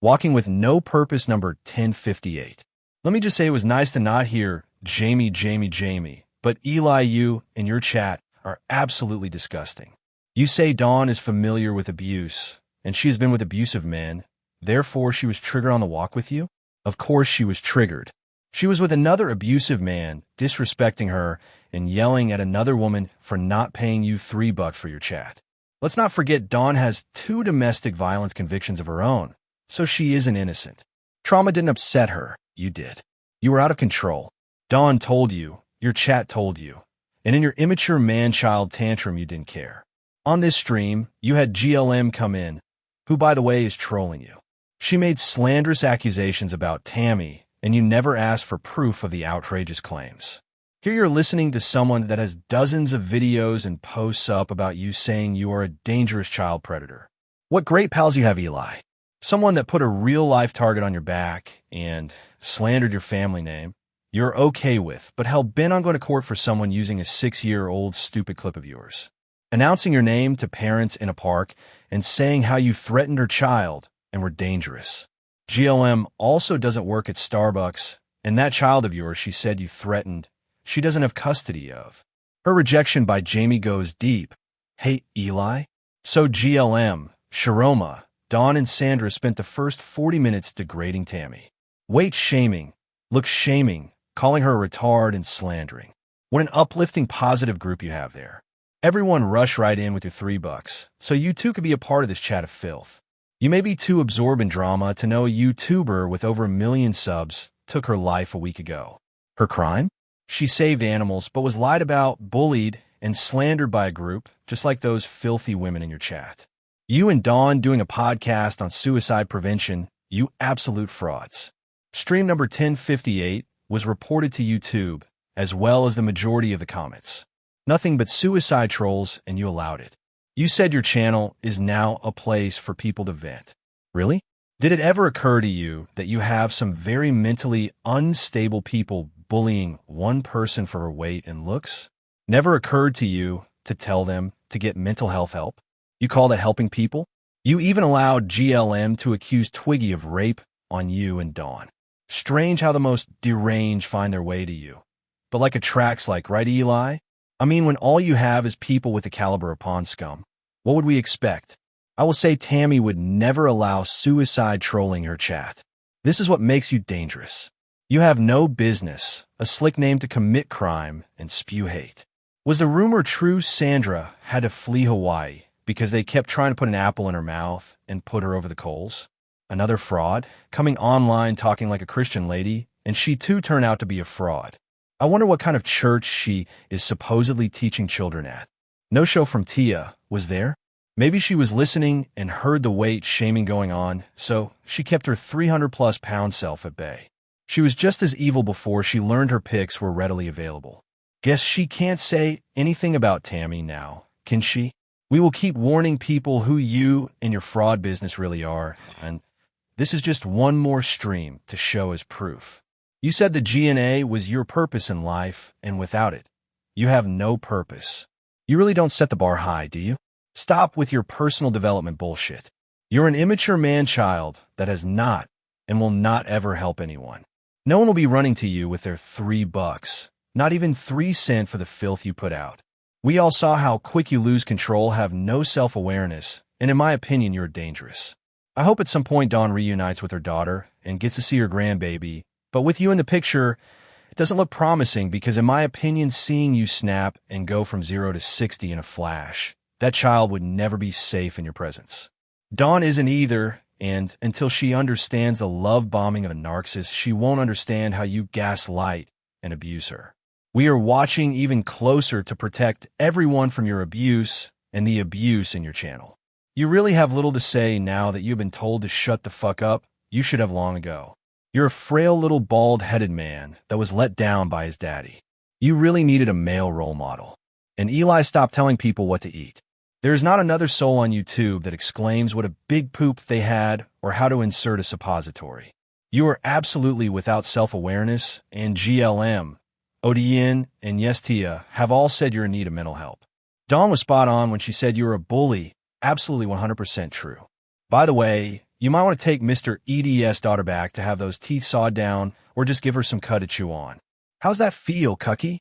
Walking with no purpose number 1058. Let me just say it was nice to not hear Jamie, but Eli, you and your chat are absolutely disgusting. You say Dawn is familiar with abuse, and she has been with abusive men, therefore she was triggered on the walk with you? Of course she was triggered. She was with another abusive man, disrespecting her and yelling at another woman for not paying you $3 for your chat. Let's not forget Dawn has 2 domestic violence convictions of her own, so she isn't innocent. Trauma didn't upset her, you did. You were out of control. Dawn told you, your chat told you, and in your immature man-child tantrum you didn't care. On this stream, you had GLM come in, who by the way is trolling you. She made slanderous accusations about Tammy, and you never asked for proof of the outrageous claims. Here you're listening to someone that has dozens of videos and posts up about you saying you are a dangerous child predator. What great pals you have, Eli. Someone that put a real-life target on your back and slandered your family name, you're okay with, but hell-bent on going to court for someone using a 6-year-old stupid clip of yours. Announcing your name to parents in a park and saying how you threatened her child and were dangerous. GLM also doesn't work at Starbucks, and that child of yours she said you threatened, she doesn't have custody of. Her rejection by Jamie goes deep. Hey, Eli? So GLM, Sharoma, Dawn and Sandra spent the first 40 minutes degrading Tammy. Weight shaming, look shaming, calling her a retard and slandering. What an uplifting, positive group you have there. Everyone rush right in with your $3, so you too could be a part of this chat of filth. You may be too absorbed in drama to know a YouTuber with over 1 million subs took her life a week ago. Her crime? She saved animals, but was lied about, bullied, and slandered by a group, just like those filthy women in your chat. You and Dawn doing a podcast on suicide prevention, you absolute frauds. Stream number 1058 was reported to YouTube, as well as the majority of the comments. Nothing but suicide trolls, and you allowed it. You said your channel is now a place for people to vent. Really? Did it ever occur to you that you have some very mentally unstable people bullying one person for her weight and looks? Never occurred to you to tell them to get mental health help? You call that helping people? You even allowed GLM to accuse Twiggy of rape on you and Dawn. Strange how the most deranged find their way to you. But like attracts like, right, Eli? I mean, when all you have is people with the caliber of Pond Scum, what would we expect? I will say Tammy would never allow suicide trolling her chat. This is what makes you dangerous. You have no business, a slick name to commit crime and spew hate. Was the rumor true Sandra had to flee Hawaii because they kept trying to put an apple in her mouth and put her over the coals? Another fraud, coming online talking like a Christian lady, and she too turned out to be a fraud. I wonder what kind of church she is supposedly teaching children at. No show from Tia, was there? Maybe she was listening and heard the weight shaming going on, so she kept her 300-plus pound self at bay. She was just as evil before she learned her pics were readily available. Guess she can't say anything about Tammy now, can she? We will keep warning people who you and your fraud business really are, and this is just one more stream to show as proof. You said the GNA was your purpose in life, and without it, you have no purpose. You really don't set the bar high, do you? Stop with your personal development bullshit. You're an immature man-child that has not and will not ever help anyone. No one will be running to you with their $3, not even 3 cents for the filth you put out. We all saw how quick you lose control, have no self-awareness, and in my opinion, you're dangerous. I hope at some point Dawn reunites with her daughter and gets to see her grandbaby, but with you in the picture, it doesn't look promising because in my opinion, seeing you snap and go from 0 to 60 in a flash, that child would never be safe in your presence. Dawn isn't either, and until she understands the love bombing of a narcissist, she won't understand how you gaslight and abuse her. We are watching even closer to protect everyone from your abuse and the abuse in your channel. You really have little to say now that you've been told to shut the fuck up. You should have long ago. You're a frail little bald-headed man that was let down by his daddy. You really needed a male role model. And Eli stopped telling people what to eat. There is not another soul on YouTube that exclaims what a big poop they had or how to insert a suppository. You are absolutely without self-awareness, and GLM, ODN, and Yes Tia have all said you're in need of mental help. Dawn was spot on when she said you were a bully, absolutely 100% true. By the way, You might want to take Mr. ED's daughter back to have those teeth sawed down or just give her some cud to chew on. How's that feel, Cucky?